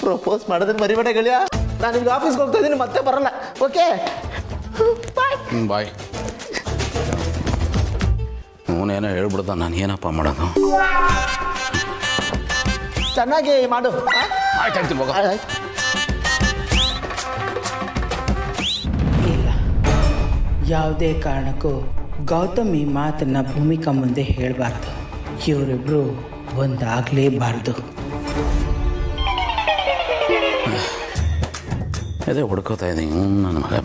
Propose ಮಾಡೋದನ್ನ ಮರಿಬೇಡ ಗೆಳೆಯ. ನಾನು ನಿಮ್ಗೆ ಆಫೀಸ್ಗೆ ಹೋಗ್ತಾ ಇದ್ದೀನಿ, ಮತ್ತೆ ಬರಲ್ಲ. Okay bye. ಬಾಯ್. ಅವನೇನೋ ಹೇಳ್ಬಿಡ್ದ, ನಾನು ಏನಪ್ಪ ಮಾಡೋದು? ಚೆನ್ನಾಗಿ ಮಾಡು. ಆಯ್ತು ಆಯ್ತು ಮಗ. ಇಲ್ಲ, ಯಾವುದೇ ಕಾರಣಕ್ಕೂ ಗೌತಮ್ ಈ ಮಾತನ್ನು ಭೂಮಿಕಾ ಮುಂದೆ ಹೇಳಬಾರ್ದು. ಇವರಿಬ್ಬರು ಒಂದಾಗಲೇಬಾರ್ದು. ಅದೇ ಹುಡ್ಕೋತಾ ಇದ್ದೀನಿ ನನ್ನ ಮಗ.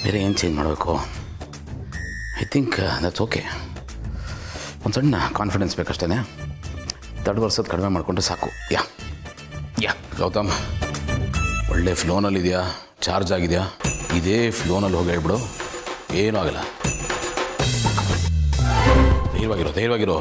ಬೇರೆ ಏನು ಚೇಂಜ್ ಮಾಡಬೇಕು? I think that's okay. ಒಂದು ಸಣ್ಣ ಕಾನ್ಫಿಡೆನ್ಸ್ ಬೇಕಷ್ಟೇ. 3 ವರ್ಷದ ಕಡಿಮೆ ಮಾಡಿಕೊಂಡ್ರೆ ಸಾಕು. ಯಾ ಗೌತಮ್, ಒಳ್ಳೆ ಫ್ಲೋನಲ್ಲಿದೆಯಾ, ಚಾರ್ಜ್ ಆಗಿದೆಯಾ? ಇದೇ ಫ್ಲೋನಲ್ಲಿ ಹೋಗಿ ಹೇಳ್ಬಿಡು, ಏನೂ ಆಗಲ್ಲ. ಧೈರ್ಯವಾಗಿರೋ.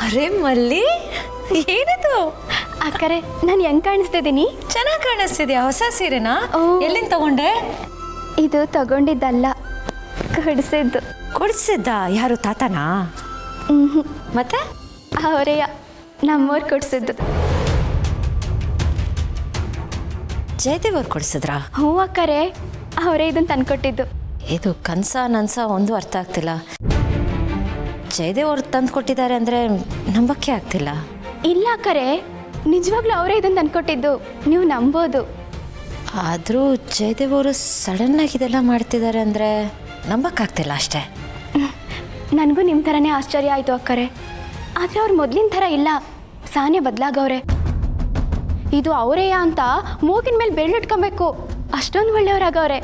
ಅರೆ ಮಲ್ಲಿ, ಏನಿದು? ಅಕ್ಕರೆ, ನಾನು ಹೆಂಗೆ ಕಾಣಿಸ್ತಿದ್ದೀನಿ? ಚೆನ್ನಾಗಿ ಕಾಣಿಸ್ತಿದ್ಯಾ. ಹೊಸ ಸೀರೆನಾ? ಎಲ್ಲಿಂದ ತಗೊಂಡೆ? ಇದು ತಗೊಂಡಿದ್ದಲ್ಲ, ಕೊಡಿಸಿದ್ದು. ಕೊಡಿಸಿದ್ದ? ಯಾರು, ತಾತನಾ? ಮತ್ತೆ ಅವರೆಯ ನಮ್ಮವ್ರು ಕೊಡಿಸಿದ್ದು. ಜಯದೇವ್ ಅವ್ರು ಕೊಡಿಸಿದ್ರಾ? ಹ್ಞೂ ಅಕ್ಕರೆ, ಅವರೇ ಇದನ್ನು ತಂದ್ಕೊಟ್ಟಿದ್ದು. ಇದು ಕನಸ ನನ್ಸ ಒಂದು ಅರ್ಥ ಆಗ್ತಿಲ್ಲ. ಜಯದೇವ್ ಅವ್ರು ತಂದು ಕೊಟ್ಟಿದ್ದಾರೆ ಅಂದರೆ ನಂಬಕ್ಕೆ ಆಗ್ತಿಲ್ಲ. ಇಲ್ಲ ಅಕ್ಕರೆ, ನಿಜವಾಗ್ಲೂ ಅವರೇ ಇದನ್ನು ತಂದ್ಕೊಟ್ಟಿದ್ದು, ನೀವು ನಂಬೋದು. ಆದರೂ ಜಯದೇವ್ ಅವರು ಸಡನ್ನಾಗಿ ಇದೆಲ್ಲ ಮಾಡ್ತಿದ್ದಾರೆ ಅಂದರೆ ನಂಬಕ್ಕಾಗ್ತಿಲ್ಲ ಅಷ್ಟೇ. ನನಗೂ ನಿಮ್ಮ ಥರನೇ ಆಶ್ಚರ್ಯ ಆಯಿತು ಅಕ್ಕರೆ. ಆದರೆ ಅವ್ರು ಮೊದಲಿನ ಥರ ಇಲ್ಲ, ಸಾನೇ ಬದಲಾಗವ್ರೆ. ಇದು ಅವರೇಯಾ ಅಂತ ಮೂಗಿನ ಮೇಲೆ ಬೆಳ್ಳಿಟ್ಕೊಬೇಕು, ಅಷ್ಟೊಂದು ಒಳ್ಳೆಯವರಾಗವ್ರೆ.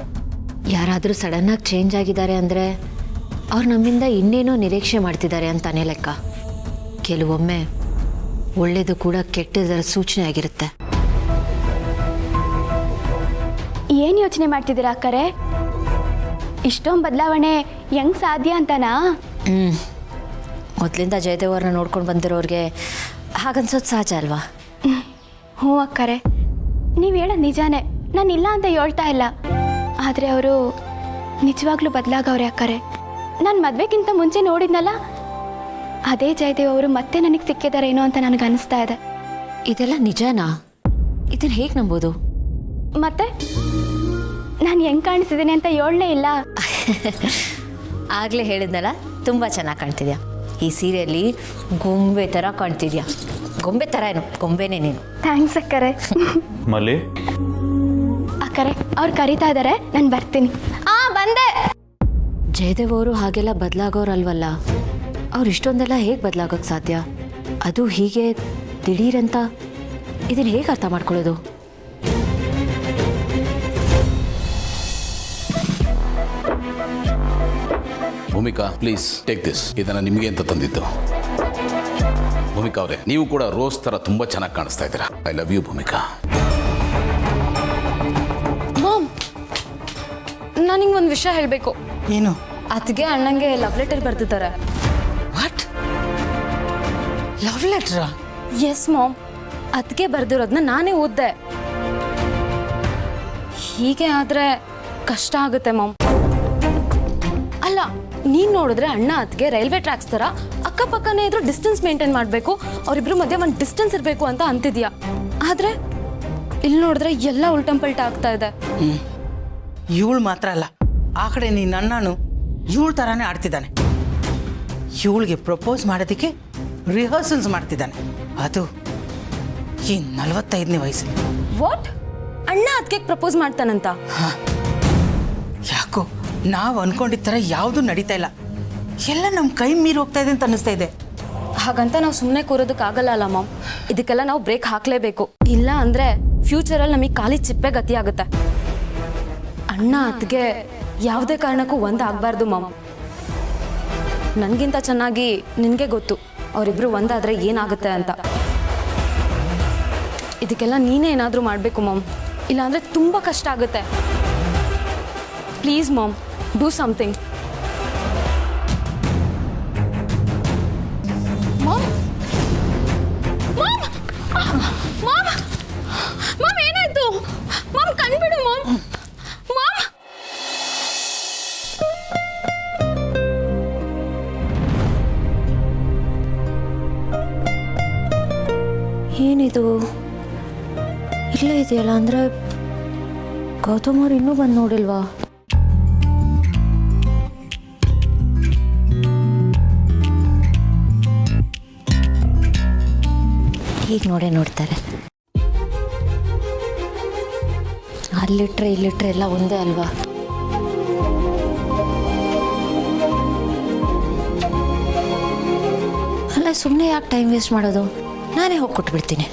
ಯಾರಾದರೂ ಸಡನ್ನಾಗಿ ಚೇಂಜ್ ಆಗಿದ್ದಾರೆ ಅಂದರೆ ಅವ್ರು ನಮ್ಮಿಂದ ಇನ್ನೇನೋ ನಿರೀಕ್ಷೆ ಮಾಡ್ತಿದ್ದಾರೆ ಅಂತಾನೆ ಲೆಕ್ಕ. ಕೆಲವೊಮ್ಮೆ ಒಳ್ಳೆಯದು ಕೂಡ ಕೆಟ್ಟದರ ಸೂಚನೆ ಆಗಿರುತ್ತೆ. ಏನು ಯೋಚನೆ ಮಾಡ್ತಿದ್ದೀರಾ ಅಕ್ಕರೆ? ಇಷ್ಟೊಂದು ಬದಲಾವಣೆ ಹೆಂಗೆ ಸಾಧ್ಯ ಅಂತನಾ? ಮೊದಲಿಂದ ಜಯದೇವ್ ಅವ್ರನ್ನ ನೋಡ್ಕೊಂಡು ಬಂದಿರೋರಿಗೆ ಹಾಗನ್ಸೋದು ಸಹಜ ಅಲ್ವಾ? ಹ್ಞೂ ಅಕ್ಕರೆ, ನೀವು ಹೇಳೋದು ನಿಜಾನೇ, ನಾನು ಇಲ್ಲ ಅಂತ ಹೇಳ್ತಾ ಇಲ್ಲ. ಆದರೆ ಅವರು ನಿಜವಾಗ್ಲೂ ಬದಲಾಗವ್ರೆ ಅಕ್ಕರೆ. ನಾನು ಮದುವೆಗಿಂತ ಮುಂಚೆ ನೋಡಿದ್ನಲ್ಲ, ಅದೇ ಜಯದೇವ್ ಅವರು ಮತ್ತೆ ನನಗೆ ಸಿಕ್ಕಿದಾರೇನೋ ಅಂತ ನನಗೆ ಅನಿಸ್ತಾ ಇದೆ. ಇದೆಲ್ಲ ನಿಜನಾ? ಇದನ್ನು ಹೇಗೆ ನಂಬೋದು? ಮತ್ತೆ ನಾನು ಹೆಂಗೆ ಕಾಣಿಸಿದ್ದೀನಿ ಅಂತ ಹೇಳಲೇ ಇಲ್ಲ. ಆಗಲೇ ಹೇಳಿದ್ನಲ್ಲ, ತುಂಬ ಚೆನ್ನಾಗಿ ಕಾಣ್ತಿದ್ಯಾ. ಈ ಸೀರೆಯಲ್ಲಿ ಗೊಂಬೆ ಥರ ಕಾಣ್ತಿದ್ಯಾ. ಗೊಂಬೆ ಥರ ಏನು, ಗೊಂಬೆನೇ ನೀನು. ಥ್ಯಾಂಕ್ಸ್ ಅಕ್ಕರೆ. ಮಲ್ಲಿ, ಅಕ್ಕರೆ, ಅವ್ರು ಕರೀತಾ ಇದ್ದಾರೆ, ನಾನು ಬರ್ತೀನಿ. ಬಂದೆ. ಜಯದೇವ್ ಅವರು ಹಾಗೆಲ್ಲ ಬದಲಾಗೋರಲ್ವಲ್ಲ. ಅವ್ರು ಇಷ್ಟೊಂದೆಲ್ಲ ಹೇಗೆ ಬದಲಾಗೋಕ್ಕೆ ಸಾಧ್ಯ? ಅದು ಹೀಗೆ ದಿಢೀರಂತ. ಇದನ್ನು ಹೇಗೆ ಅರ್ಥ ಮಾಡ್ಕೊಳ್ಳೋದು? Bhoomika, please take this. ಇದನ್ನು ನಿಮಗೆ ಅಂತ ತಂದಿದ್ದು. ಭೂಮಿಕಾ ಅವರೇ, ನೀವು ಕೂಡ ರೋಸ್ ಥರ ತುಂಬ ಚೆನ್ನಾಗಿ ಕಾಣಿಸ್ತಾ ಇದ್ದೀರಾ. I love you Bhoomika. Mom, ನಾನು ನಿಂಗೆ ಒಂದು ವಿಷಯ ಹೇಳಬೇಕು. ಏನು? ಅತ್ತಿಗೆ ಅಣ್ಣಂಗೆ ಲವ್ ಲೆಟರ್ ಬರ್ತಿದ್ದಾರೆ. ವಾಟ್? ಲವ್ ಲೆಟ್ರಾ? ಎಸ್ ಮಾಮ್, ಅತ್ತಿಗೆ ಬರ್ದಿರೋದನ್ನ ನಾನೇ ಓದ್ದೆ. ಹೀಗೆ ಆದರೆ ಕಷ್ಟ ಆಗುತ್ತೆ ಮಾಮ್. ಅಲ್ಲ, ನೀನು ನೋಡಿದ್ರೆ ಅಣ್ಣ ಅತ್ತಿಗೆ ರೈಲ್ವೆ ಟ್ರ್ಯಾಕ್ಸ್ ಥರ ಅಕ್ಕಪಕ್ಕನೇ ಇದ್ರೂ ಡಿಸ್ಟೆನ್ಸ್ ಮೇಂಟೈನ್ ಮಾಡಬೇಕು, ಅವರಿಬ್ರು ಮಧ್ಯೆ ಒಂದು ಡಿಸ್ಟೆನ್ಸ್ ಇರಬೇಕು ಅಂತ ಅಂತಿದ್ಯಾ. ಆದರೆ ಇಲ್ಲಿ ನೋಡಿದ್ರೆ ಎಲ್ಲ ಉಲ್ಟಂಪಲ್ಟ ಆಗ್ತಾ ಇದೆ. ಇವಳು ಮಾತ್ರ ಅಲ್ಲ, ಆ ಕಡೆ ನಿನ್ನ ಅಣ್ಣನು ಇವಳ ಥರನೇ ಆಡ್ತಿದ್ದಾನೆ. ಇವಳಿಗೆ ಪ್ರಪೋಸ್ ಮಾಡೋದಕ್ಕೆ ರಿಹರ್ಸಲ್ಸ್ ಮಾಡ್ತಿದ್ದಾನೆ, ಅದು ಈ 45ನೇ ವಯಸ್ಸಲ್ಲಿ. ವಾಟ್? ಅಣ್ಣ ಅತ್ತಿಗೆ ಪ್ರಪೋಸ್ ಮಾಡ್ತಾನಂತ? ಯಾಕೋ ನಾವು ಅನ್ಕೊಂಡಿದ್ದ ಥರ ಯಾವುದೂ ನಡೀತಾ ಇಲ್ಲ. ಎಲ್ಲ ನಮ್ಮ ಕೈ ಮೀರಿ ಹೋಗ್ತಾ ಇದೆ ಅಂತ ಅನ್ನಿಸ್ತಾ ಇದೆ. ಹಾಗಂತ ನಾವು ಸುಮ್ಮನೆ ಕೂರೋದಕ್ಕಾಗಲ್ಲ ಅಲ್ಲ ಮಾಮ್. ಇದಕ್ಕೆಲ್ಲ ನಾವು ಬ್ರೇಕ್ ಹಾಕಲೇಬೇಕು. ಇಲ್ಲ ಅಂದರೆ ಫ್ಯೂಚರಲ್ಲಿ ನಮಗೆ ಖಾಲಿ ಚಿಪ್ಪೆ ಗತಿ ಆಗುತ್ತೆ. ಅಣ್ಣ ಅತ್ತಿಗೆ ಯಾವುದೇ ಕಾರಣಕ್ಕೂ ಒಂದು ಆಗಬಾರ್ದು ಮಾಮ್. ನನಗಿಂತ ಚೆನ್ನಾಗಿ ನಿನಗೆ ಗೊತ್ತು ಅವರಿಬ್ಬರು ಒಂದಾದರೆ ಏನಾಗುತ್ತೆ ಅಂತ. ಇದಕ್ಕೆಲ್ಲ ನೀನೇ ಏನಾದರೂ ಮಾಡಬೇಕು ಮಾಮ್, ಇಲ್ಲಾಂದರೆ ತುಂಬ ಕಷ್ಟ ಆಗುತ್ತೆ. Please mom, do something. Mom mom mom mom ಏನಾಯ್ತು? ಮಾಮ್ ಕಣ್ಬಿಡು ಮಾಮ್. ಮಾಮ್ ಏನಿದು ಇಲ್ಲೇ ಇದೆಯಲ್ಲ, ಅಂದರೆ ಗೌತಮ್ ಅವ್ರು ಇನ್ನೂ ಬಂದು ನೋಡಿಲ್ವಾ? ಈಗ ನೋಡ್ತಾರೆ. ಅಲ್ಲಿಟ್ರೆ ಇಲ್ಲಿಟ್ರೆ ಎಲ್ಲ ಒಂದೇ ಅಲ್ವಾ? ಅಲ್ಲ, ಸುಮ್ಮನೆ ಯಾಕೆ ಟೈಮ್ ವೇಸ್ಟ್ ಮಾಡೋದು? ನಾನೇ ಹೋಗಿ ಕೊಟ್ಬಿಡ್ತೀನಿ.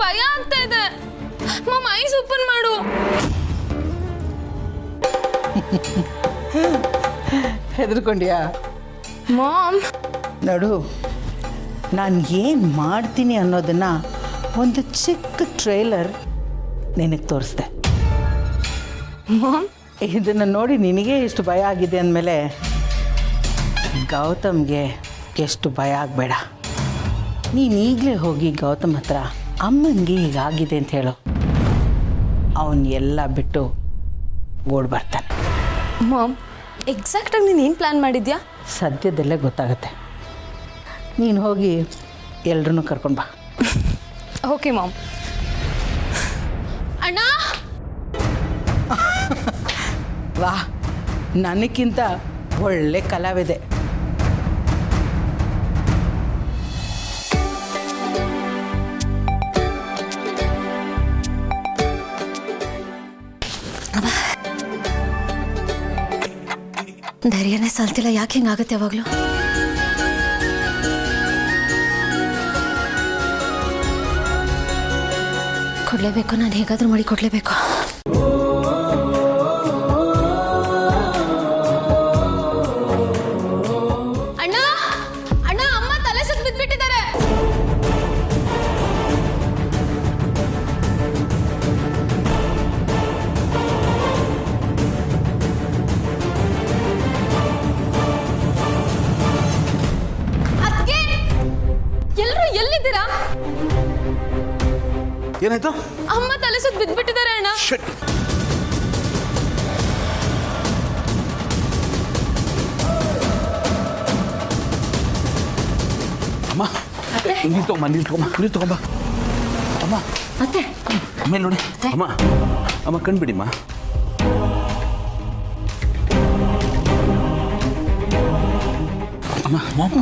ಭಯ ಆಗ್ತಾ ಇದೆ ಮಾಮ್. ಐಸ್ ಓಪನ್ ಮಾಡು. ಹೆದರ್ಕೊಂಡ್ಯಾ ಮಾಮ್? ನೋಡು, ನಾನು ಏನು ಮಾಡ್ತೀನಿ ಅನ್ನೋದನ್ನು ಒಂದು ಚಿಕ್ಕ ಟ್ರೇಲರ್ ನಿನಗೆ ತೋರಿಸ್ದೆ. ಮಾಮ್, ಇದನ್ನು ನೋಡಿ ನಿನಗೆ ಎಷ್ಟು ಭಯ ಆಗಿದೆ ಅಂದಮೇಲೆ ಗೌತಮ್ಗೆ ಎಷ್ಟು ಭಯ ಆಗಬೇಡ. ನೀನು ಈಗಲೇ ಹೋಗಿ ಗೌತಮ್ ಹತ್ರ ಅಮ್ಮನಿಗೆ ಹೀಗಾಗಿದೆ ಅಂತ ಹೇಳು. ಅವನು ಎಲ್ಲ ಬಿಟ್ಟು ಓಡ್ ಬರ್ತಾನೆ. ಮಾಮ್, ಎಕ್ಸಾಕ್ಟಾಗಿ ನೀನು ಏನು ಪ್ಲ್ಯಾನ್ ಮಾಡಿದ್ಯಾ? ಸದ್ಯದಲ್ಲೇ ಗೊತ್ತಾಗುತ್ತೆ. ನೀನು ಹೋಗಿ ಎಲ್ರೂ ಕರ್ಕೊಂಡು ಬಾ. Okay mom. ಅಣ್ಣ, ವಾ, ನನಗಿಂತ ಒಳ್ಳೆ ಕಲಾವಿದೆ. ಧೈರ್ಯನೇ ಸಾಲ್ತಿಲ್ಲ. ಯಾಕೆ ಹಿಂಗಾಗುತ್ತೆ ಯಾವಾಗಲೂ? ಕೊಡಲೇಬೇಕು, ನಾನು ಹೇಗಾದರೂ ಮಾಡಿ ಕೊಡಲೇಬೇಕು. ಅಣ್ಣ ಅಣ್ಣ, ಅಮ್ಮ ತಲೆ ಸುತ್ತ ಬಿದ್ದುಬಿಟ್ಟಿದ್ದಾರೆ. ಎಲ್ಲಿದ್ದೀರಾ? ಏನಾಯ್ತು? ಅಮ್ಮ ತಲೆ ಸುತ್ತ ಬಿದ್ದುಬಿಟ್ಟಿದ್ದಾರೆ ಅಣ್ಣ. ಅಮ್ಮ, ನೀರು ತಗೊಂಬ. ಅಮ್ಮ, ಮತ್ತೆ ಆಮೇಲೆ ನೋಡಿ. ಅಮ್ಮ ಕಣ್ಬಿಡಿಮ್ಮ. ಅಮ್ಮ ಮಾಮ,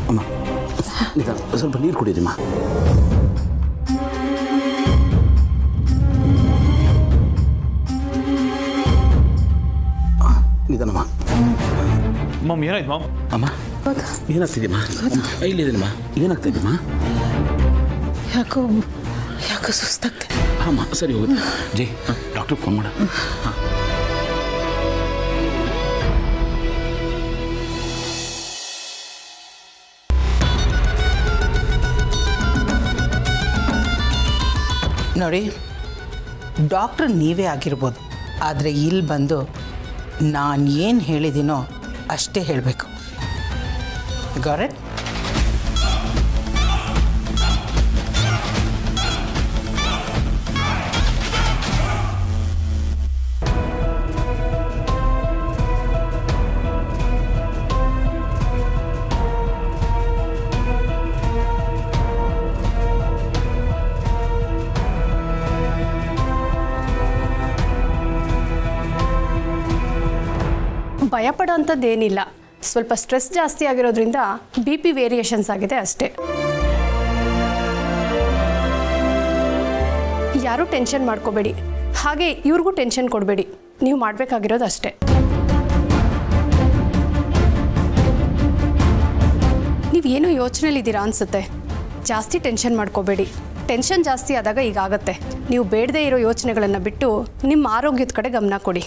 ಅಮ್ಮ ಸ್ವಲ್ಪ ನೀರು ಕುಡೀರಿಮ್ಮ. ನಿಧಾನಮ್ಮ. ಮಮ್, ಏನಾಯ್ತು ಮಾಮ್? ಅಮ್ಮ, ಏನಾಗ್ತಿದೆಯಮ್ಮ? ಇಲ್ಲಿದ್ದೀನಮ್ಮ. ಏನಾಗ್ತಾಯಿದ್ದಮ್ಮ? ಯಾಕೋ ಸುಸ್ತಾಗ್ತದೆ. ಅಮ್ಮ ಸರಿ ಹೋಗುತ್ತೆ. ಜೈ, ಡಾಕ್ಟ್ರಿಗೆ ಫೋನ್ ಮಾಡ. ನೋಡಿ, ಡಾಕ್ಟ್ರ್ ನೀವೇ ಆಗಿರ್ಬೋದು, ಆದರೆ ಇಲ್ಲಿ ಬಂದು ನಾನು ಏನು ಹೇಳಿದ್ದೀನೋ ಅಷ್ಟೇ ಹೇಳಬೇಕು. Got it? ಭಯಪಡೋ ಅಂಥದ್ದೇನಿಲ್ಲ, ಸ್ವಲ್ಪ ಸ್ಟ್ರೆಸ್ ಜಾಸ್ತಿ ಆಗಿರೋದ್ರಿಂದ ಬಿ ಪಿ ವೇರಿಯೇಷನ್ಸ್ ಆಗಿದೆ ಅಷ್ಟೇ. ಯಾರೂ ಟೆನ್ಷನ್ ಮಾಡ್ಕೋಬೇಡಿ, ಹಾಗೆ ಇವ್ರಿಗೂ ಟೆನ್ಷನ್ ಕೊಡಬೇಡಿ. ನೀವು ಮಾಡಬೇಕಾಗಿರೋದು ಅಷ್ಟೇ. ನೀವೇನೋ ಯೋಚನೆಲಿದ್ದೀರಾ ಅನಿಸುತ್ತೆ. ಜಾಸ್ತಿ ಟೆನ್ಷನ್ ಮಾಡ್ಕೋಬೇಡಿ. ಟೆನ್ಷನ್ ಜಾಸ್ತಿ ಆದಾಗ ಈಗಾಗತ್ತೆ. ನೀವು ಬೇಡದೇ ಇರೋ ಯೋಚನೆಗಳನ್ನು ಬಿಟ್ಟು ನಿಮ್ಮ ಆರೋಗ್ಯದ ಕಡೆ ಗಮನ ಕೊಡಿ.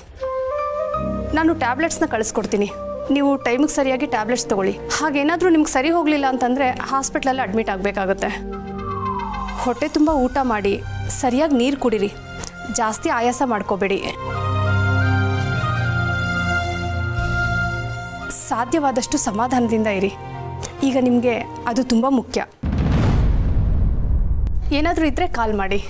ನಾನು ಟ್ಯಾಬ್ಲೆಟ್ಸ್ನ ಕಳಿಸ್ಕೊಡ್ತೀನಿ, ನೀವು ಟೈಮಿಗೆ ಸರಿಯಾಗಿ ಟ್ಯಾಬ್ಲೆಟ್ಸ್ ತೊಗೊಳ್ಳಿ. ಹಾಗೇನಾದರೂ ನಿಮ್ಗೆ ಸರಿ ಹೋಗಲಿಲ್ಲ ಅಂತಂದರೆ ಹಾಸ್ಪಿಟ್ಲಲ್ಲಿ ಅಡ್ಮಿಟ್ ಆಗಬೇಕಾಗುತ್ತೆ. ಹೊಟ್ಟೆ ತುಂಬ ಊಟ ಮಾಡಿ, ಸರಿಯಾಗಿ ನೀರು ಕುಡೀರಿ, ಜಾಸ್ತಿ ಆಯಾಸ ಮಾಡ್ಕೋಬೇಡಿ. ಸಾಧ್ಯವಾದಷ್ಟು ಸಮಾಧಾನದಿಂದ ಇರಿ. ಈಗ ನಿಮಗೆ ಅದು ತುಂಬ ಮುಖ್ಯ. ಏನಾದರೂ ಇದ್ದರೆ ಕಾಲ್ ಮಾಡಿ.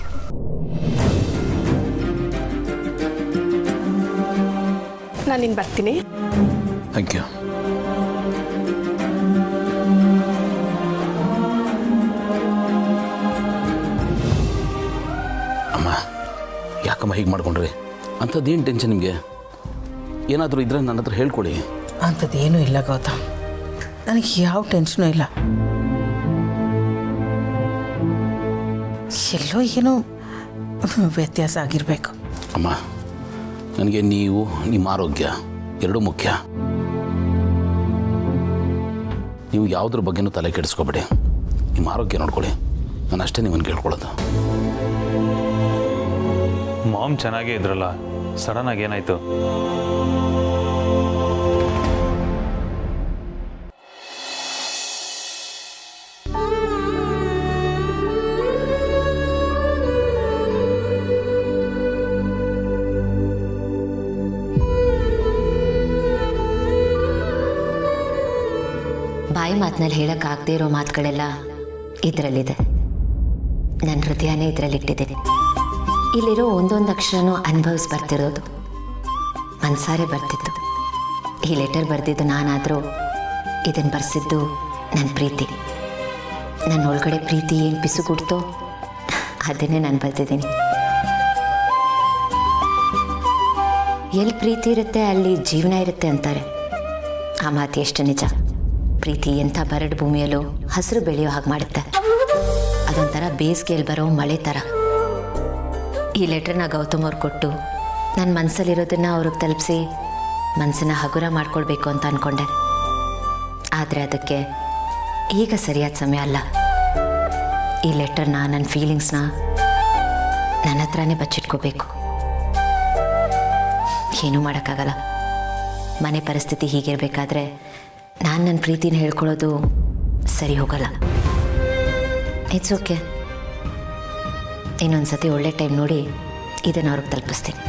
ನಾನು ಇನ್ನು ಬರ್ತೀನಿ. Thank you. ಅಮ್ಮ, ಯಾಕಮ್ಮ ಹೀಗೆ ಮಾಡ್ಕೊಂಡ್ರಿ? ಅಂಥದ್ದೇನು ಟೆನ್ಷನ್ ನಿಮಗೆ? ಏನಾದರೂ ಇದ್ರೆ ನನ್ನ ಹತ್ರ ಹೇಳ್ಕೊಡಿ. ಅಂಥದ್ದೇನೂ ಇಲ್ಲ ಗೌತಮ್, ನನಗೆ ಯಾವ ಟೆನ್ಷನೂ ಇಲ್ಲ. ಎಲ್ಲೋ ಏನೋ ವ್ಯತ್ಯಾಸ ಆಗಿರಬೇಕು. ಅಮ್ಮ, ನನಗೆ ನೀವು, ನಿಮ್ಮ ಆರೋಗ್ಯ ಎರಡೂ ಮುಖ್ಯ. ನೀವು ಯಾವುದ್ರ ಬಗ್ಗೆನೂ ತಲೆ ಕೆಡಿಸ್ಕೋಬೇಡಿ, ನಿಮ್ಮ ಆರೋಗ್ಯ ನೋಡ್ಕೊಳ್ಳಿ. ನಾನು ಅಷ್ಟೇ ನಿಮ್ಮನ್ನು ಕೇಳ್ಕೊಳ್ಳೋದು. ಮಾಮ್ ಚೆನ್ನಾಗೇ ಇದ್ರಲ್ಲ, ಸಡನ್ನಾಗಿ ಏನಾಯಿತು? ಬಾಯಿ ಮಾತಿನಲ್ಲಿ ಹೇಳೋಕ್ಕಾಗದೇ ಇರೋ ಮಾತುಗಳೆಲ್ಲ ಇದರಲ್ಲಿದೆ. ನನ್ನ ಹೃದಯನೇ ಇದರಲ್ಲಿಟ್ಟಿದ್ದೀನಿ. ಇಲ್ಲಿರೋ ಒಂದೊಂದು ಅಕ್ಷರನೂ ಅನುಭವಿಸಿ ಬರ್ತಿರೋದು, ಮನಸಾರೆ ಬರ್ತಿತ್ತು. ಈ ಲೆಟರ್ ಬರೆದಿದ್ದು ನಾನಾದರೂ ಇದನ್ನು ಬರೆಸಿದ್ದು ನನ್ನ ಪ್ರೀತಿ. ನನ್ನ ಒಳಗಡೆ ಪ್ರೀತಿ ಏನು ಪಿಸುಗುಡ್ತೋ ಅದನ್ನೇ ನಾನು ಬರೆದಿದ್ದೀನಿ. ಎಲ್ಲಿ ಪ್ರೀತಿ ಇರುತ್ತೆ ಅಲ್ಲಿ ಜೀವನ ಇರುತ್ತೆ ಅಂತಾರೆ. ಆ ಮಾತು ಎಷ್ಟು ನಿಜ. ಪ್ರೀತಿ ಎಂಥ ಬರಡು ಭೂಮಿಯಲ್ಲೂ ಹಸಿರು ಬೆಳೆಯೋ ಹಾಗೆ ಮಾಡುತ್ತೆ. ಅದೊಂಥರ ಬೇಸಿಗೆಯಲ್ಲಿ ಬರೋ ಮಳೆ ಥರ. ಈ ಲೆಟ್ರನ್ನ ಗೌತಮ್ ಅವ್ರು ಕೊಟ್ಟು ನನ್ನ ಮನಸ್ಸಲ್ಲಿರೋದನ್ನು ಅವ್ರಿಗೆ ತಲುಪಿಸಿ ಮನಸ್ಸನ್ನು ಹಗುರ ಮಾಡ್ಕೊಳ್ಬೇಕು ಅಂತ ಅಂದ್ಕೊಂಡೆ. ಆದರೆ ಅದಕ್ಕೆ ಈಗ ಸರಿಯಾದ ಸಮಯ ಅಲ್ಲ. ಈ ಲೆಟರ್ನ, ನನ್ನ ಫೀಲಿಂಗ್ಸ್ನ ನನ್ನ ಹತ್ರನೇ ಬಚ್ಚಿಟ್ಕೋಬೇಕು. ಏನೂ ಮಾಡೋಕ್ಕಾಗಲ್ಲ. ಮನೆ ಪರಿಸ್ಥಿತಿ ಹೀಗಿರಬೇಕಾದ್ರೆ ನಾನು ನನ್ನ ಪ್ರೀತಿನ ಹೇಳ್ಕೊಳ್ಳೋದು ಸರಿ ಹೋಗಲ್ಲ. It's okay. ಇನ್ನೊಂದು ಸತಿ ಒಳ್ಳೆ ಟೈಮ್ ನೋಡಿ ಇದನ್ನು ಅವ್ರಿಗೆ ತಲುಪಿಸ್ತೀನಿ.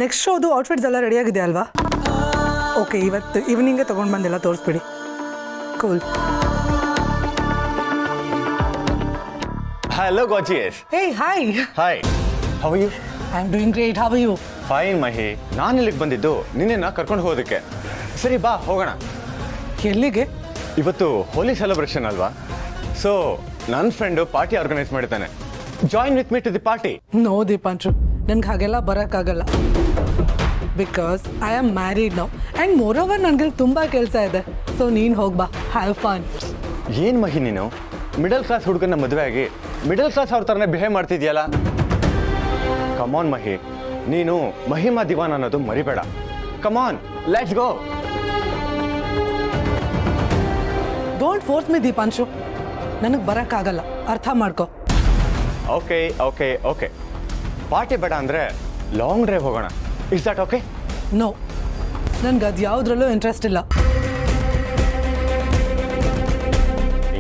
ನೆಕ್ಸ್ಟ್ ಶೋದು ಔಟ್ಫಿಟ್ಸ್ ಎಲ್ಲ ರೆಡಿಯಾಗಿದೆ ಅಲ್ವಾ? ಓಕೆ, ಇವತ್ತು ಈವ್ನಿಂಗೇ ತೊಗೊಂಡು ಬಂದೆಲ್ಲ ತೋರಿಸ್ಬಿಡಿ. Cool. Hello, gorgeous. Hey, hi. Hi. How are you? I'm doing great. How are you? Fine, ಮಹಿ. ನಾನು ಇಲ್ಲಿಗೆ ಬಂದಿದ್ದು ನಿನ್ನನ್ನು ಕರ್ಕೊಂಡು ಹೋಗೋದಕ್ಕೆ. ಸರಿ, ಬಾ ಹೋಗೋಣ. ಎಲ್ಲಿಗೆ? ಇವತ್ತು ಹೋಲಿ ಸೆಲೆಬ್ರೇಷನ್ ಅಲ್ವಾ? ಸೊ ನನ್ನ ಫ್ರೆಂಡು ಪಾರ್ಟಿ ಆರ್ಗನೈಸ್ ಮಾಡಿದ್ದಾನೆ. Join with me to the party. No Deepanshu, ನನಗೆ ಹಾಗೆಲ್ಲ ಬರೋಕ್ಕಾಗಲ್ಲ. Because I am married now and moreover ನನಗೆ ತುಂಬ ಕೆಲಸ ಇದೆ. ಸೊ ನೀನು ಹೋಗ್ಬಾ, ಹ್ಯಾವ್ ಫನ್. ಏನು ಮಹಿ ನೀನು ಮಿಡಲ್ ಕ್ಲಾಸ್ ಹುಡುಗನ ಮದುವೆ ಆಗಿ ಮಿಡಲ್ ಕ್ಲಾಸ್ ಅವ್ರ ಥರನೇ ಬಿಹೇವ್ ಮಾಡ್ತಿದ್ಯಲ್ಲ? ಕಮಾನ್ ಮಹಿ, ನೀನು ಮಹಿಮಾ ದಿವಾನ್ ಅನ್ನೋದು ಮರಿಬೇಡ. ಕಮಾನ್, ಲೆಟ್ಸ್ ಗೋ. ಡೋಂಟ್ ಫೋರ್ಸ್ ಮಿ ದೀಪಾಂಶು, ನನಗೆ ಬರೋಕ್ಕಾಗಲ್ಲ, ಅರ್ಥ ಮಾಡ್ಕೊ. ಓಕೆ ಓಕೆ ಓಕೆ, ಪಾರ್ಟಿ ಬೇಡ ಅಂದರೆ ಲಾಂಗ್ ಡ್ರೈವ್ ಹೋಗೋಣ. Is that okay? ನೋ, ನನಗೆ ಅದು ಯಾವುದ್ರಲ್ಲೂ ಇಂಟ್ರೆಸ್ಟ್ ಇಲ್ಲ.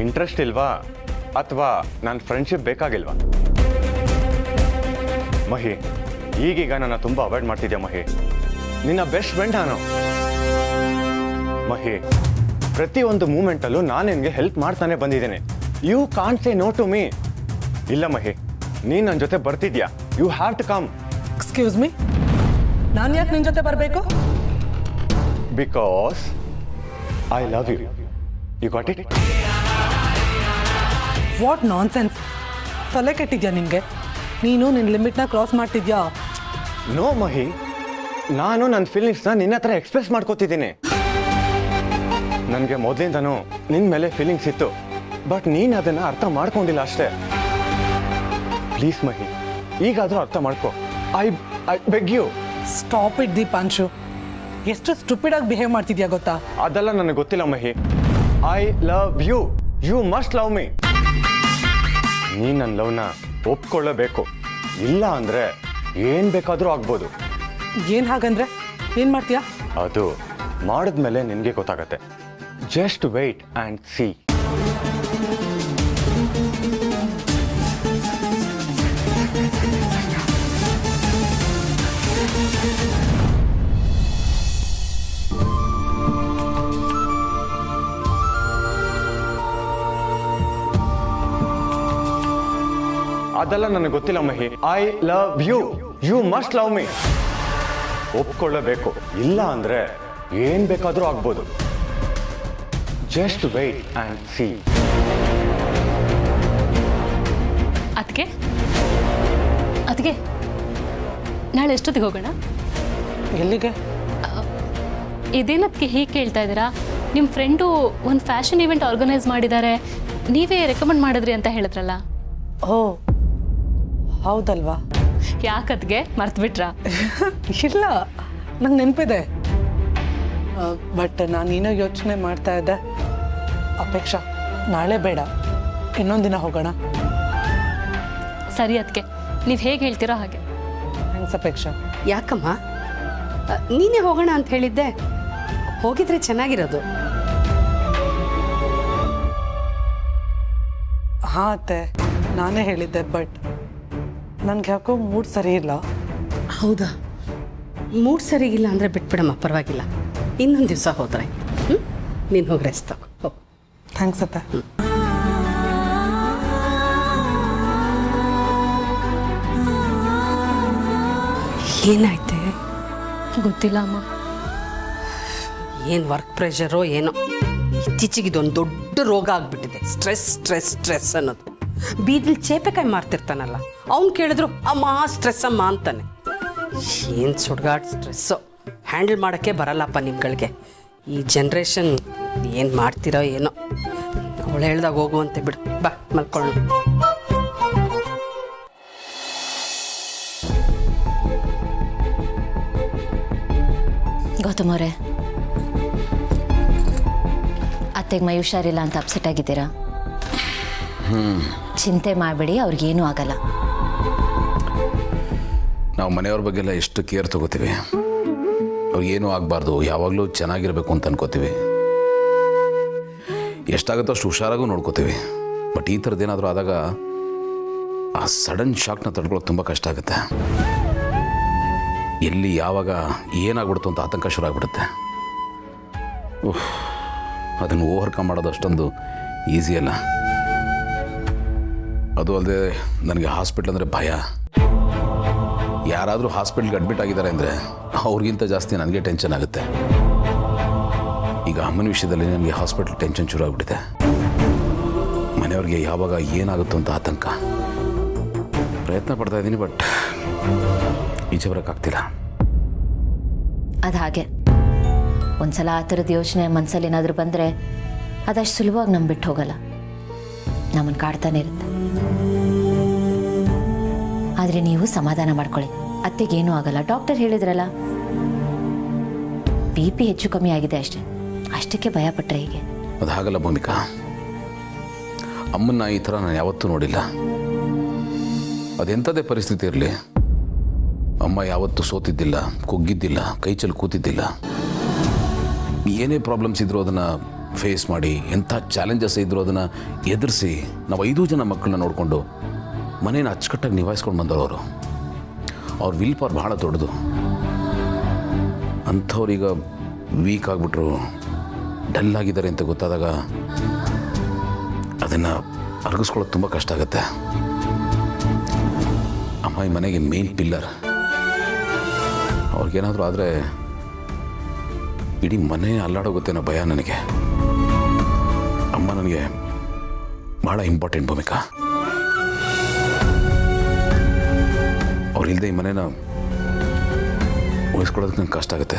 ಇಂಟ್ರೆಸ್ಟ್ ಇಲ್ವಾ ಅಥವಾ ನನ್ನ ಫ್ರೆಂಡ್ಶಿಪ್ ಬೇಕಾಗಿಲ್ವಾ? ಮಹಿ, ಈಗೀಗ ನನ್ನ ತುಂಬ ಅವಾಯ್ಡ್ ಮಾಡ್ತಿದ್ಯಾ ಮಹಿ? ನಿನ್ನ ಬೆಸ್ಟ್ ಫ್ರೆಂಡ್ ನಾನು ಮಹಿ. ಪ್ರತಿಯೊಂದು ಮೂಮೆಂಟಲ್ಲೂ ನಾನು ನಿನಗೆ ಹೆಲ್ಪ್ ಮಾಡ್ತಾನೆ ಬಂದಿದ್ದೇನೆ. You can't say no to me. ಇಲ್ಲ ಮಹಿ, ನೀನು ನನ್ನ ಜೊತೆ ಬರ್ತಿದ್ಯಾ. You have to come. Excuse me, ನಾನು ಯಾಕೆ ನಿನ್ನ ಜೊತೆ ಬರಬೇಕು? Because I love you. You got it? What nonsense. ತಲೆ ಕೆಟ್ಟಿದ್ಯಾ ನಿನಗೆ? ನೀನು ನಿನ್ನ ಲಿಮಿಟ್ನ ಕ್ರಾಸ್ ಮಾಡ್ತಿದ್ಯಾ? ನೋ ಮಹಿ, ನಾನು ನನ್ನ ಫೀಲಿಂಗ್ಸ್ನ ನಿನ್ನ ಹತ್ರ ಎಕ್ಸ್ಪ್ರೆಸ್ ಮಾಡ್ಕೋತಿದ್ದೀನಿ. ನನಗೆ ಮೊದಲಿಂದನೂ ನಿನ್ನ ಮೇಲೆ ಫೀಲಿಂಗ್ಸ್ ಇತ್ತು, ಬಟ್ ನೀನು ಅದನ್ನು ಅರ್ಥ ಮಾಡ್ಕೊಂಡಿಲ್ಲ ಅಷ್ಟೇ. ಪ್ಲೀಸ್ ಮಹಿ, ಈಗಾದರೂ ಅರ್ಥ ಮಾಡ್ಕೋ. I beg you. Stop it Deepanshu. ಎಷ್ಟು ಸ್ಟುಪಿಡಾಗಿ ಬಿಹೇವ್ ಮಾಡ್ತಿದ್ಯಾ ಗೊತ್ತಾ? ಅದೆಲ್ಲ ನನಗೆ ಗೊತ್ತಿಲ್ಲ Mahi. I love you. You must love me. ನೀ ನನ್ನ ಲವ್ನ ಒಪ್ಕೊಳ್ಳಬೇಕು. ಇಲ್ಲ ಅಂದರೆ ಏನು ಬೇಕಾದರೂ ಆಗ್ಬೋದು. ಏನು ಹಾಗಂದ್ರೆ ಏನು ಮಾಡ್ತೀಯಾ? ಅದು ಮಾಡಿದ್ಮೇಲೆ ನಿನಗೆ ಗೊತ್ತಾಗತ್ತೆ. Just wait and see. ಅದೆಲ್ಲ ನನಗೆ ಗೊತ್ತಿಲ್ಲ Mahi. I love you. You must love me. ಒಪ್ಕೊಳ್ಳಬೇಕು. ಇಲ್ಲ ಅಂದ್ರೆ ಏನ್ ಬೇಕಾದ್ರೂ ಆಗ್ಬೋದು. Just wait and see. ಅದಕ್ಕೆ ನಾಳೆ ಎಷ್ಟೊತ್ತಿಗೆ ಹೋಗೋಣ? ಎಲ್ಲಿಗೆ? ಇದೇನದಕ್ಕೆ ಹೀಗೆ ಕೇಳ್ತಾ ಇದ್ದೀರಾ? ನಿಮ್ಮ ಫ್ರೆಂಡು ಒಂದು ಫ್ಯಾಷನ್ ಇವೆಂಟ್ ಆರ್ಗನೈಸ್ ಮಾಡಿದ್ದಾರೆ, ನೀವೇ ರೆಕಮೆಂಡ್ ಮಾಡಿದ್ರಿ ಅಂತ ಹೇಳಿದ್ರಲ್ಲ. ಓ ಹೌದಲ್ವಾ? ಯಾಕದ್ಗೆ ಮರ್ತ್ಬಿಟ್ರಾ? ಇಲ್ಲ, ನಂಗೆ ನೆನಪಿದೆ. ಬಟ್ ನಾನೇನೋ ಯೋಚನೆ ಮಾಡ್ತಾ ಇದ್ದೆ. ಅಪೇಕ್ಷಾ, ನಾಳೆ ಬೇಡ, ಇನ್ನೊಂದು ದಿನ ಹೋಗೋಣ. ಸರಿ ಅದಕ್ಕೆ ನೀವು ಹೇಗೆ ಹೇಳ್ತೀರೋ ಹಾಗೆ. ಥ್ಯಾಂಕ್ಸ್ ಅಪೇಕ್ಷಾ. ಯಾಕಮ್ಮ ನೀನೇ ಹೋಗೋಣ ಅಂತ ಹೇಳಿದ್ದೆ, ಹೋಗಿದ್ರೆ ಚೆನ್ನಾಗಿರೋದು. ಹಾಂ ಅತ್ತೆ, ನಾನೇ ಹೇಳಿದ್ದೆ, ಬಟ್ ನನಗೆ ಯಾಕೋ ಮೂಡ್ ಸರಿ ಇಲ್ಲ. ಹೌದಾ? ಮೂಡ್ ಸರಿಗಿಲ್ಲ ಅಂದರೆ ಬಿಟ್ಬಿಡಮ್ಮ, ಪರವಾಗಿಲ್ಲ. ಇನ್ನೊಂದು ದಿವಸ ಹೋದ್ರೆ ನೀನು ಹೋಗಿ ರೆಸ್ಟ್ ತಗೋ. ಹೋಗು. ಥ್ಯಾಂಕ್ಸ್ ಅತ್ತೆ. ಏನಾಯ್ತೆ? ಗೊತ್ತಿಲ್ಲ ಅಮ್ಮ. ಏನು ವರ್ಕ್ ಪ್ರೆಷರೋ ಏನೋ. ಇತ್ತೀಚೆಗೆ ಇದೊಂದು ದೊಡ್ಡ ರೋಗ ಆಗಿಬಿಟ್ಟಿದೆ. ಸ್ಟ್ರೆಸ್ ಸ್ಟ್ರೆಸ್ ಸ್ಟ್ರೆಸ್ ಅನ್ನೋದು. ಬೀದಿಲಿ ಚೇಪೆಕಾಯಿ ಮಾರ್ತಿರ್ತಾನಲ್ಲ, ಅವ್ನು ಕೇಳಿದ್ರು ಅಮ್ಮ ಸ್ಟ್ರೆಸ್ ಅಮ್ಮ ಅಂತಾನೆ. ಏನು ಸುಡ್ಗಾಡ್ ಸ್ಟ್ರೆಸ್ಸು, ಹ್ಯಾಂಡಲ್ ಮಾಡೋಕ್ಕೆ ಬರಲ್ಲಪ್ಪ ನಿಮ್ಗಳಿಗೆ. ಈ ಜನ್ರೇಷನ್ ಏನು ಮಾಡ್ತಿರೋ ಏನೋ. ಅವಳು ಹೇಳ್ದಾಗ ಹೋಗುವಂತೆ ಬಿಡು. ಬಾ ಮಲ್ಕೊಳ್ಳೋಣ. ಗೌತಮ್ ಅವರೇ, ಅತ್ತೆಗೆ ಮೈ ಹುಷಾರಿಲ್ಲ ಅಂತ ಅಪ್ಸೆಟ್ ಆಗಿದ್ದೀರಾ? ಚಿಂತೆ ಮಾಡಬೇಡಿ, ಅವ್ರಿಗೇನೂ ಆಗಲ್ಲ. ನಾವು ಮನೆಯವ್ರ ಬಗ್ಗೆ ಎಲ್ಲ ಎಷ್ಟು ಕೇರ್ ತಗೋತೀವಿ. ಅವ್ರಿಗೇನೂ ಆಗಬಾರ್ದು, ಯಾವಾಗಲೂ ಚೆನ್ನಾಗಿರಬೇಕು ಅಂತ ಅನ್ಕೋತೀವಿ. ಎಷ್ಟಾಗುತ್ತೋ ಅಷ್ಟು ಹುಷಾರಾಗೂ ನೋಡ್ಕೋತೀವಿ. ಬಟ್ ಈ ಥರದ್ದು ಏನಾದರೂ ಆದಾಗ ಆ ಸಡನ್ ಶಾಕ್ನ ತಡ್ಕೊಳ್ಳೋಕೆ ತುಂಬ ಕಷ್ಟ ಆಗುತ್ತೆ. ಎಲ್ಲಿ ಯಾವಾಗ ಏನಾಗ್ಬಿಡ್ತು ಅಂತ ಆತಂಕ ಶುರು ಆಗಿಬಿಡುತ್ತೆ. ಅದನ್ನು ಓವರ್ಕಮ್ ಮಾಡೋದು ಅಷ್ಟೊಂದು ಈಸಿ ಅಲ್ಲ. ಅದು ಅಲ್ಲದೆ ನನಗೆ ಹಾಸ್ಪಿಟ್ಲ್ ಅಂದರೆ ಭಯ. ಯಾರಾದರೂ ಹಾಸ್ಪಿಟ್ಲ್ಗೆ ಅಡ್ಮಿಟ್ ಆಗಿದ್ದಾರೆ ಅಂದರೆ ಅವ್ರಿಗಿಂತ ಜಾಸ್ತಿ ನನಗೆ ಟೆನ್ಷನ್ ಆಗುತ್ತೆ. ಈಗ ಅಮ್ಮನ ವಿಷಯದಲ್ಲಿ ನನಗೆ ಹಾಸ್ಪಿಟ್ಲ್ ಟೆನ್ಷನ್ ಶುರು ಆಗಿಬಿಟ್ಟಿದೆ. ಮನೆಯವ್ರಿಗೆ ಯಾವಾಗ ಏನಾಗುತ್ತೋ ಅಂತ ಆತಂಕ. ಪ್ರಯತ್ನ ಪಡ್ತಾ ಇದ್ದೀನಿ, ಬಟ್ ಈಚೆ ಬರೋಕ್ಕಾಗ್ತಿಲ್ಲ. ಅದು ಹಾಗೆ ಒಂದ್ಸಲ ಆ ಥರದ ಯೋಚನೆ ಮನಸ್ಸಲ್ಲಿ ಏನಾದರೂ ಬಂದರೆ ಅದಷ್ಟು ಸುಲಭವಾಗಿ ನಮ್ಮ ಬಿಟ್ಟು ಹೋಗಲ್ಲ, ನಮ್ಮನ್ನು ಕಾಡ್ತಾನೆ ಇರುತ್ತೆ. ಆದರೆ ನೀವು ಸಮಾಧಾನ ಮಾಡ್ಕೊಳ್ಳಿ, ಅತ್ತೆಗೇನೂ ಆಗಲ್ಲ. ಡಾಕ್ಟರ್ ಹೇಳಿದ್ರಲ್ಲ, BP ಹೆಚ್ಚು ಕಮ್ಮಿ ಆಗಿದೆ ಅಷ್ಟೇ, ಅಷ್ಟಕ್ಕೆ ಭಯಪಟ್ಟರೆ ಹೀಗೆ? ಅದು ಹಾಗಲ್ಲ ಭೂಮಿಕಾ. ಅಮ್ಮನ್ನ ಈ ಥರ ನಾನು ಯಾವತ್ತೂ ನೋಡಿಲ್ಲ. ಅದೆಂಥದೇ ಪರಿಸ್ಥಿತಿ ಇರಲಿ, ಅಮ್ಮ ಯಾವತ್ತೂ ಸೋತಿದ್ದಿಲ್ಲ, ಕುಗ್ಗಿದ್ದಿಲ್ಲ, ಕೈ ಚೆಲ್ಲಿ ಕೂತಿದ್ದಿಲ್ಲ. ಏನೇ ಪ್ರಾಬ್ಲಮ್ಸ್ ಇದ್ದರೂ ಅದನ್ನು ಫೇಸ್ ಮಾಡಿ, ಎಂಥ ಚಾಲೆಂಜಸ್ ಇದ್ದರೂ ಅದನ್ನು ಎದುರಿಸಿ ನಾವು 5 ಜನ ಮಕ್ಕಳನ್ನ ನೋಡಿಕೊಂಡು ಮನೇನ ಅಚ್ಚುಕಟ್ಟಾಗಿ ನಿಭಾಯಿಸ್ಕೊಂಡು ಬಂದವರು. ಅವ್ರ ವಿಲ್ ಪವರ್ ಬಹಳ ದೊಡ್ಡದು. ಅಂಥವ್ರೀಗ ವೀಕ್ ಆಗಿಬಿಟ್ರು, ಡಲ್ ಆಗಿದ್ದಾರೆ ಅಂತ ಗೊತ್ತಾದಾಗ ಅದನ್ನು ಅರಗಿಸ್ಕೊಳ್ಳೋದು ತುಂಬ ಕಷ್ಟ ಆಗುತ್ತೆ. ಅಮ್ಮ ಈ ಮನೆಗೆ ಮೇನ್ ಪಿಲ್ಲರ್. ಅವ್ರಿಗೇನಾದರೂ ಆದರೆ ಇಡೀ ಮನೆ ಅಲ್ಲಾಡೋಗುತ್ತೇನೋ ಭಯ ನನಗೆ. ಅಮ್ಮ ನನಗೆ ಭಾಳ ಇಂಪಾರ್ಟೆಂಟ್ ಭೂಮಿಕಾ. ಅವ್ರಿಲ್ಲದೆ ಈ ಮನೇನ ಉಳಿಸ್ಕೊಳ್ಳೋದಕ್ಕೆ ನಂಗೆ ಕಷ್ಟ ಆಗುತ್ತೆ,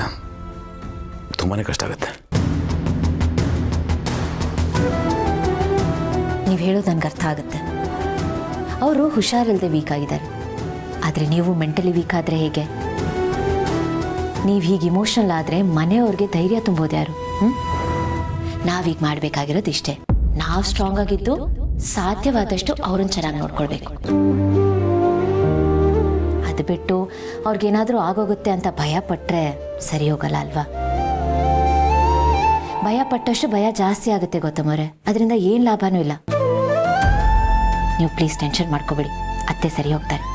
ತುಂಬಾ ಕಷ್ಟ ಆಗುತ್ತೆ. ನೀವು ಹೇಳೋದು ನನಗೆ ಅರ್ಥ ಆಗುತ್ತೆ. ಅವರು ಹುಷಾರಿಲ್ಲದೆ ವೀಕ್ ಆಗಿದ್ದಾರೆ, ಆದರೆ ನೀವು ಮೆಂಟಲಿ ವೀಕ್ ಆದರೆ ಹೇಗೆ? ನೀವು ಹೀಗೆ ಇಮೋಷ್ನಲ್ ಆದರೆ ಮನೆಯವ್ರಿಗೆ ಧೈರ್ಯ ತುಂಬೋದು ಯಾರು? ನಾವೀಗ ಮಾಡಬೇಕಾಗಿರೋದು ಇಷ್ಟೇ, ನಾವು ಸ್ಟ್ರಾಂಗ್ ಆಗಿದ್ದು ಸಾಧ್ಯವಾದಷ್ಟು ಅವ್ರನ್ನ ಚೆನ್ನಾಗಿ ನೋಡ್ಕೊಳ್ಬೇಕು. ಅದು ಬಿಟ್ಟು ಅವ್ರಿಗೇನಾದರೂ ಆಗೋಗುತ್ತೆ ಅಂತ ಭಯ ಪಟ್ಟರೆ ಸರಿ ಹೋಗಲ್ಲ ಅಲ್ವಾ? ಭಯ ಪಟ್ಟಷ್ಟು ಭಯ ಜಾಸ್ತಿ ಆಗುತ್ತೆ ಗೊತ್ತಮ್ಮವ್ರೆ, ಅದರಿಂದ ಏನು ಲಾಭನೂ ಇಲ್ಲ. ನೀವು ಪ್ಲೀಸ್ ಟೆನ್ಷನ್ ಮಾಡ್ಕೋಬೇಡಿ, ಅತ್ತೆ ಸರಿ ಹೋಗ್ತಾರೆ.